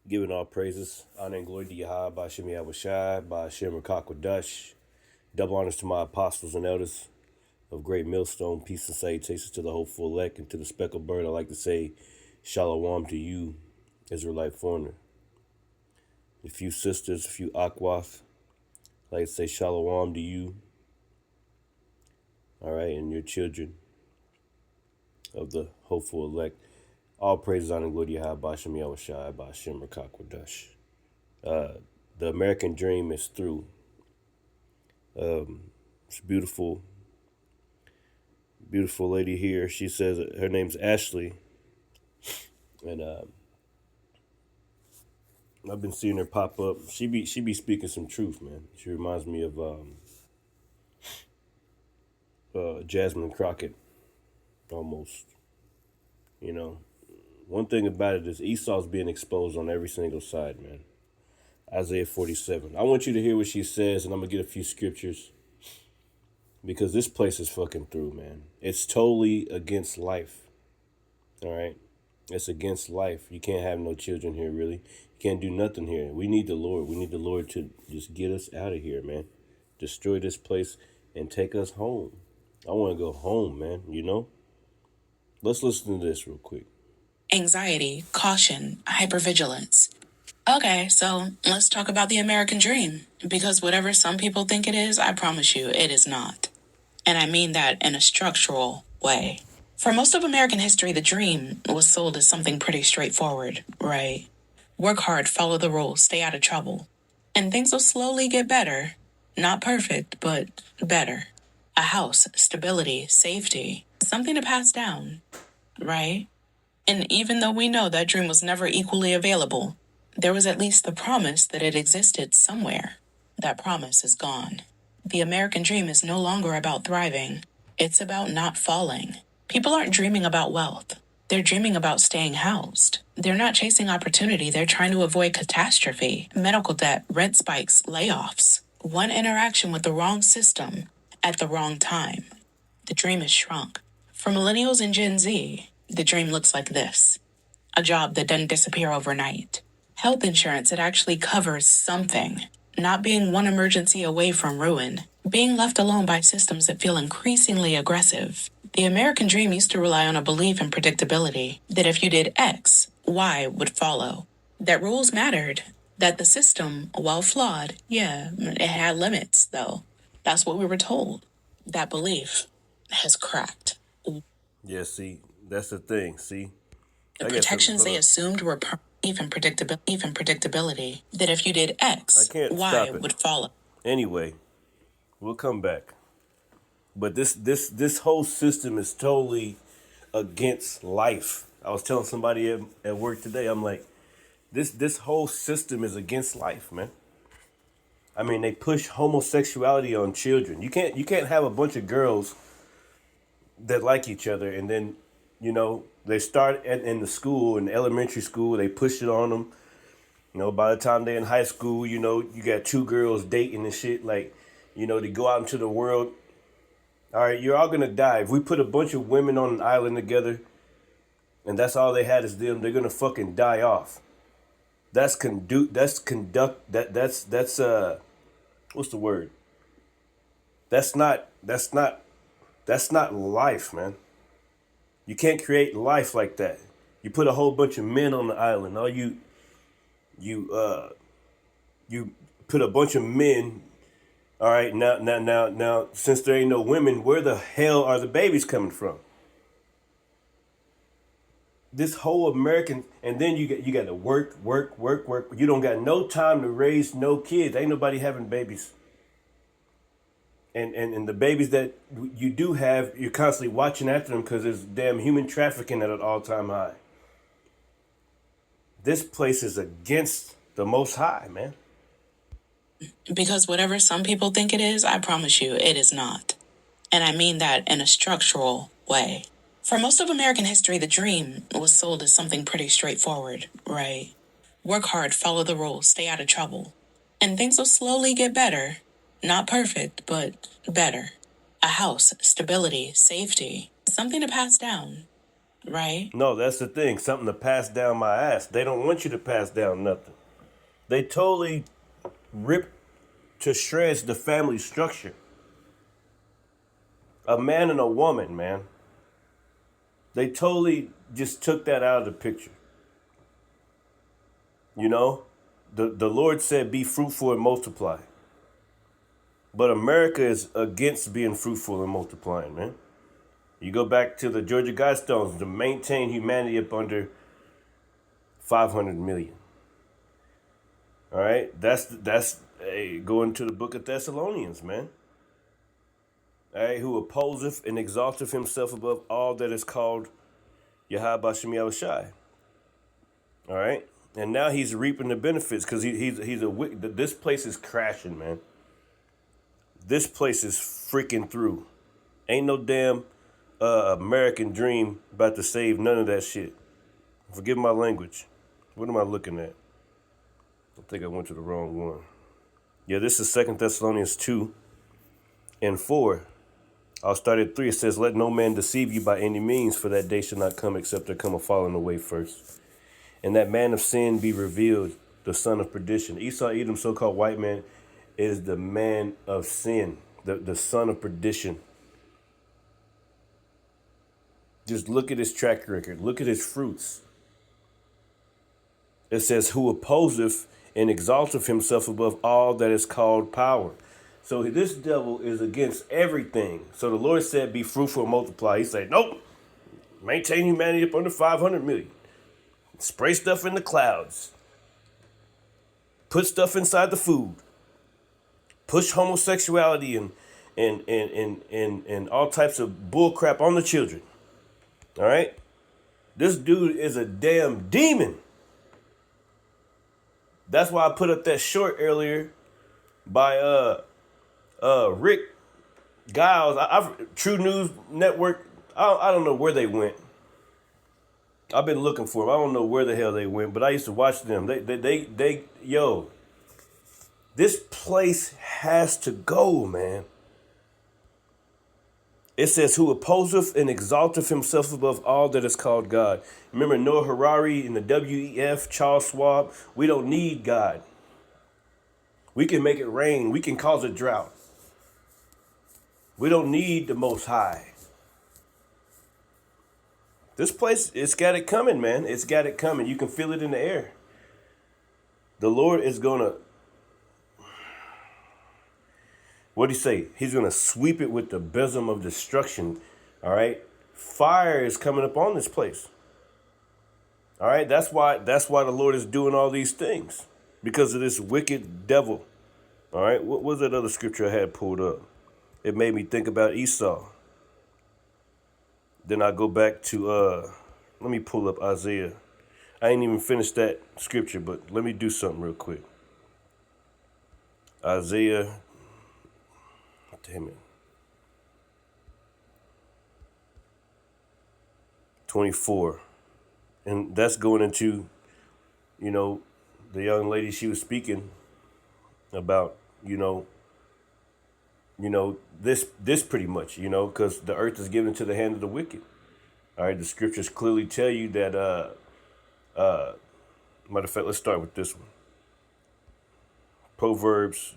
Giving all praises, honor and glory to Yahweh, by Shem Yahushai, by Shem Rakakwadash. Double honors to my apostles and elders of Great Millstone. Peace and salutations to the hopeful elect and to the speckled bird. I like to say shalom to you, Israelite foreigner. A few sisters, a few aquas. I like to say shalom to you, all right, and your children of the hopeful elect. All praises, honor and glory to Yahweh, by Shem Yahushai, by Shem Rakakwadash. The American dream is through. It's beautiful, beautiful lady here. She says her name's Ashley, and I've been seeing her pop up. She be speaking some truth, man. She reminds me of Jasmine Crockett, almost. You know, one thing about it is Esau's being exposed on every single side, man. Isaiah 47. I want you to hear what she says, and I'm gonna get a few scriptures because this place is fucking through, man. It's totally against life. All right. It's against life. You can't have no children here, really. You can't do nothing here. We need the Lord. We need the Lord to just get us out of here, man. Destroy this place and take us home. I want to go home, man, you know? Let's listen to this real quick. Anxiety, caution, hypervigilance. Okay, so let's talk about the American dream. Because whatever some people think it is, I promise you, it is not. And I mean that in a structural way. For most of American history, the dream was sold as something pretty straightforward, right? Work hard, follow the rules, stay out of trouble. And things will slowly get better. Not perfect, but better. A house, stability, safety, something to pass down, right? And even though we know that dream was never equally available, there was at least the promise that it existed somewhere. That promise is gone. The American dream is no longer about thriving. It's about not falling. People aren't dreaming about wealth. They're dreaming about staying housed. They're not chasing opportunity. They're trying to avoid catastrophe, medical debt, rent spikes, layoffs. One interaction with the wrong system at the wrong time. The dream is shrunk. For millennials and Gen Z, the dream looks like this. A job that doesn't disappear overnight. Health insurance that actually covers something. Not being one emergency away from ruin. Being left alone by systems that feel increasingly aggressive. The American dream used to rely on a belief in predictability. That if you did X, Y would follow. That rules mattered. That the system, while flawed, it had limits, though. That's what we were told. That belief has cracked. Yeah, see, that's the thing, see? The protections they assumed were even predictability. That if you did X, Y would follow. Anyway, we'll come back. But this whole system is totally against life. I was telling somebody at work today, I'm like, this whole system is against life, man. I mean, they push homosexuality on children. You can't have a bunch of girls that like each other and then, they start in the school, in elementary school, they push it on them. By the time they're in high school, you got two girls dating and shit, like, to go out into the world. All right, you're all gonna die. If we put a bunch of women on an island together and that's all they had is them, they're gonna fucking die off. That's what's the word? That's not life, man. You can't create life like that. You put a whole bunch of men on the island. All you put a bunch of men. All right, now, since there ain't no women, where the hell are the babies coming from? This whole American, and then you got to work. You don't got no time to raise no kids. Ain't nobody having babies. And the babies that you do have, you're constantly watching after them because there's damn human trafficking at an all-time high. This place is against the Most High, man. Because whatever some people think it is, I promise you, it is not. And I mean that in a structural way. For most of American history, the dream was sold as something pretty straightforward, right? Work hard, follow the rules, stay out of trouble. And things will slowly get better. Not perfect, but better. A house, stability, safety, something to pass down, right? No, that's the thing. Something to pass down my ass. They don't want you to pass down nothing. They totally rip to shreds the family structure. A man and a woman, man. They totally just took that out of the picture. You know? The Lord said, be fruitful and multiply. But America is against being fruitful and multiplying, man. You go back to the Georgia Guidestones to maintain humanity up under 500 million. All right? That's going to the book of Thessalonians, man. All right, who opposeth and exalteth himself above all that is called Yahweh Bashem Yahushai. All right, and now he's reaping the benefits because he's a wicked. This place is crashing, man. This place is freaking through. Ain't no damn American dream about to save none of that shit. Forgive my language. What am I looking at? I think I went to the wrong one. Yeah, this is 2 Thessalonians 2 and 4. I'll start at 3. It says, let no man deceive you by any means, for that day shall not come except there come a falling away first. And that man of sin be revealed, the son of perdition. Esau, Edom, so-called white man, is the man of sin, the son of perdition. Just look at his track record. Look at his fruits. It says, who opposeth and exalteth himself above all that is called power. So this devil is against everything. So the Lord said, be fruitful and multiply. He said, nope. Maintain humanity up under 500 million. Spray stuff in the clouds. Put stuff inside the food. Push homosexuality and all types of bull crap on the children. All right? This dude is a damn demon. That's why I put up that short earlier by Rick Giles. True News Network. I don't know where they went. I've been looking for them. I don't know where the hell they went, but I used to watch them. Yo, this place has to go, man. It says, who opposeth and exalteth himself above all that is called God. Remember Noah Harari and the WEF, Charles Schwab? We don't need God. We can make it rain. We can cause a drought. We don't need the Most High. This place, it's got it coming, man. It's got it coming. You can feel it in the air. The Lord is going to, what do you say? He's going to sweep it with the besom of destruction. All right. Fire is coming up on this place. All right. That's why the Lord is doing all these things, because of this wicked devil. All right. What was that other scripture I had pulled up? It made me think about Esau. Then I go back to, let me pull up Isaiah. I ain't even finished that scripture, but let me do something real quick. Isaiah, damn it. 24. And that's going into, the young lady she was speaking about, this pretty much, because the earth is given to the hand of the wicked. All right, the scriptures clearly tell you that, matter of fact, let's start with this one. Proverbs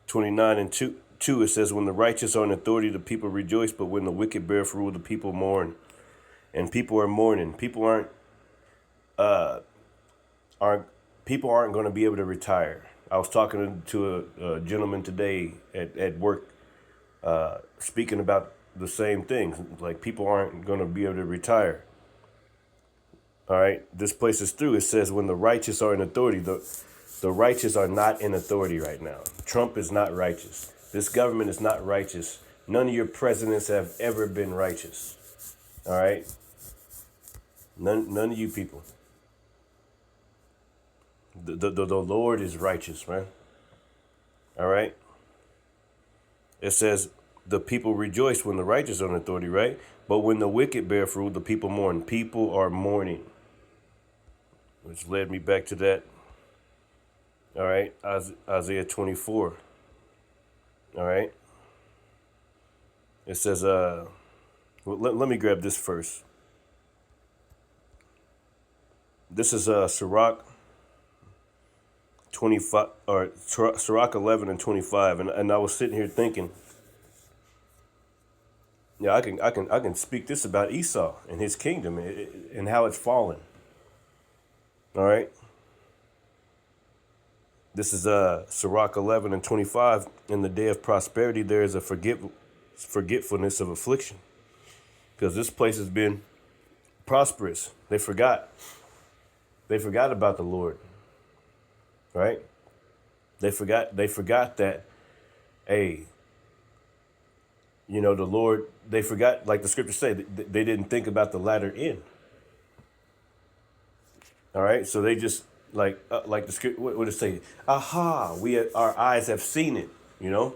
29 and 2, it says, when the righteous are in authority, the people rejoice, but when the wicked beareth rule, the people mourn. And people are mourning. People aren't going to be able to retire. I was talking to a gentleman today at work, speaking about the same things. Like, people aren't going to be able to retire. All right, this place is through. It says when the righteous are in authority, the righteous are not in authority right now. Trump is not righteous. This government is not righteous. None of your presidents have ever been righteous. All right, none of you people. The Lord is righteous, man. All right. It says the people rejoice when the righteous are in authority, right? But when the wicked bear fruit, the people mourn. People are mourning. Which led me back to that. All right. Isaiah 24. All right. It says, Well, let me grab this first. This is Sirach 25 or Sirach 11 and 25, and I was sitting here thinking, yeah, I can speak this about Esau and his kingdom and how it's fallen. All right. This is Sirach 11 and 25. In the day of prosperity, there is a forgetfulness of affliction, because this place has been prosperous. They forgot. They forgot about the Lord. Right? They forgot that, hey, you know, the Lord, they forgot, like the scriptures say, they didn't think about the latter end. All right? So they just, like the script, what would it say? Aha, our eyes have seen it, you know?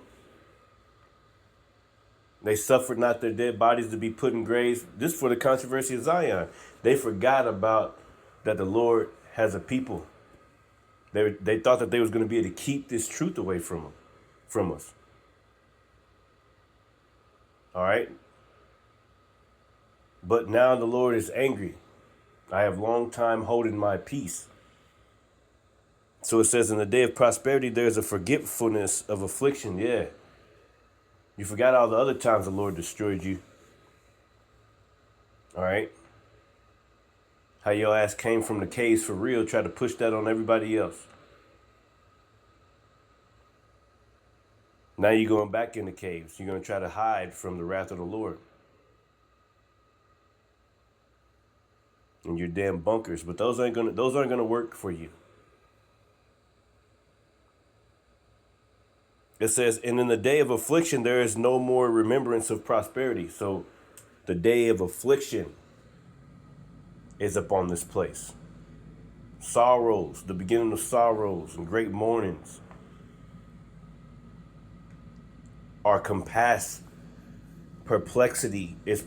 They suffered not their dead bodies to be put in graves. This for the controversy of Zion. They forgot about that the Lord has a people. They thought that they was going to be able to keep this truth away from us. All right? But now the Lord is angry. I have long time holding my peace. So it says, in the day of prosperity, there's a forgetfulness of affliction. Yeah. You forgot all the other times the Lord destroyed you. All right? How your ass came from the caves for real, try to push that on everybody else. Now you're going back in the caves. You're going to try to hide from the wrath of the Lord. And your damn bunkers, but those aren't gonna work for you. It says, and in the day of affliction, there is no more remembrance of prosperity. So the day of affliction is upon this place. Sorrows, the beginning of sorrows and great mournings are compassed. Perplexity is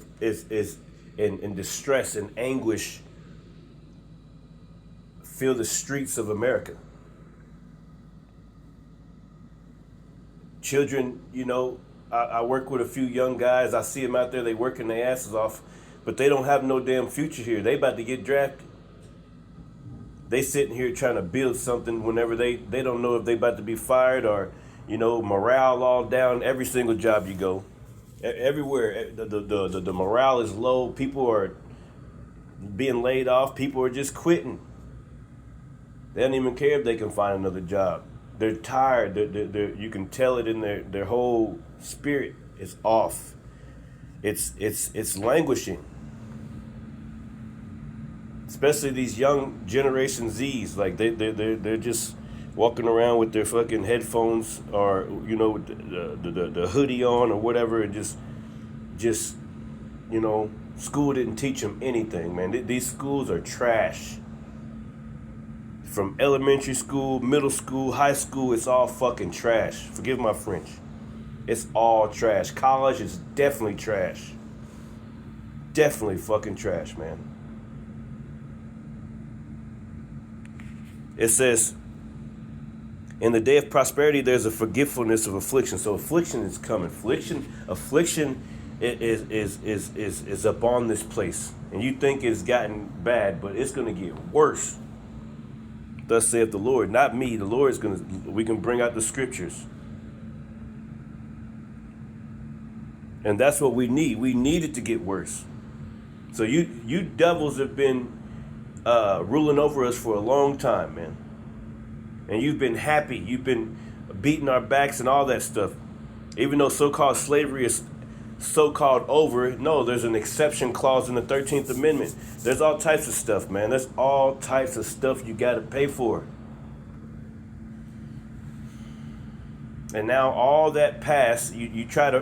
in distress and anguish fill the streets of America. Children, you know, I work with a few young guys. I see them out there, they working their asses off, but they don't have no damn future here. They about to get drafted. They sitting here trying to build something whenever they don't know if they about to be fired or, you know, morale all down. Every single job you go, everywhere, the morale is low. People are being laid off. People are just quitting. They don't even care if they can find another job. They're tired. You can tell it in their whole spirit is off. It's languishing. Especially these young Generation Zs, like they're just walking around with their fucking headphones or, you know, the hoodie on or whatever, and just you know, school didn't teach them anything, man. These schools are trash. From elementary school, middle school, high school, it's all fucking trash. Forgive my French. It's all trash. College is definitely trash. Definitely fucking trash, man. It says, in the day of prosperity, there's a forgetfulness of affliction. So affliction is coming. Affliction is upon this place. And you think it's gotten bad, but it's going to get worse. Thus saith the Lord, not me. The Lord is we can bring out the scriptures. And that's what we need. We need it to get worse. So you devils have been ruling over us for a long time, man. And you've been happy. You've been beating our backs and all that stuff. Even though so-called slavery is so-called over, no, there's an exception clause in the 13th Amendment. There's all types of stuff, man. There's all types of stuff you got to pay for. And now all that past, you try to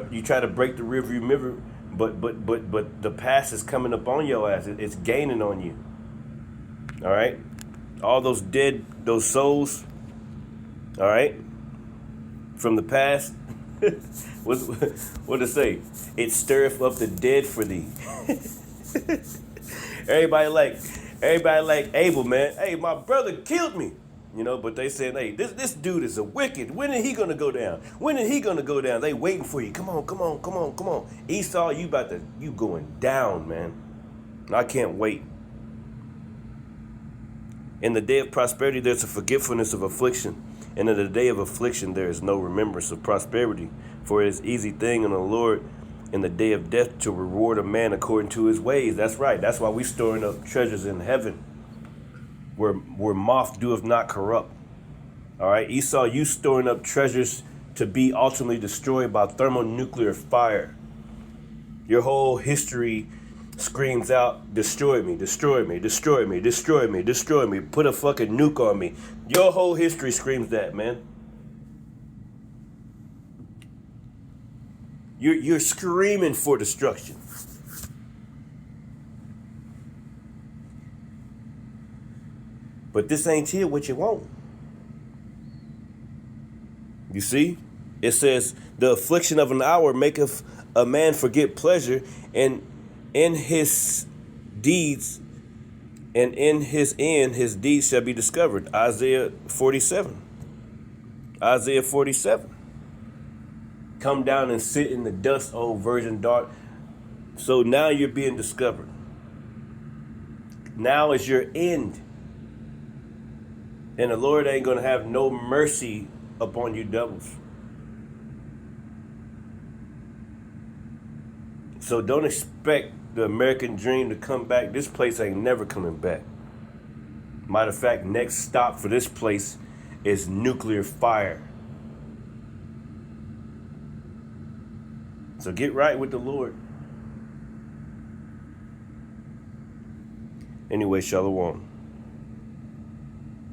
break the rearview mirror, but the past is coming up on your ass. It's gaining on you. All right, all those souls. All right, from the past. What it say? It stirreth up the dead for thee. Everybody like Abel, man. Hey, my brother killed me. You know, but they saying, hey, this dude is a wicked. When is he gonna go down? When is he gonna go down? They waiting for you. Come on, come on, come on, come on. Esau, you going down, man. I can't wait. In the day of prosperity, there's a forgetfulness of affliction. And in the day of affliction, there is no remembrance of prosperity. For it is easy thing in the Lord in the day of death to reward a man according to his ways. That's right. That's why we storing up treasures in heaven, where moth doeth not corrupt. All right, Esau, you storing up treasures to be ultimately destroyed by thermonuclear fire. Your whole history screams out, destroy me, destroy me, destroy me, destroy me, destroy me, put a fucking nuke on me. Your whole history screams that, man. You're screaming for destruction. But this ain't here what you want. You see? It says, the affliction of an hour maketh a man forget pleasure, and in his deeds, and in his end, his deeds shall be discovered. Isaiah 47. Isaiah 47. Come down and sit in the dust, O virgin dark. So now you're being discovered. Now is your end. And the Lord ain't going to have no mercy upon you devils. So don't expect the American dream to come back. This place ain't never coming back. Matter of fact, next stop for this place is nuclear fire. So get right with the Lord. Anyway, Shalom.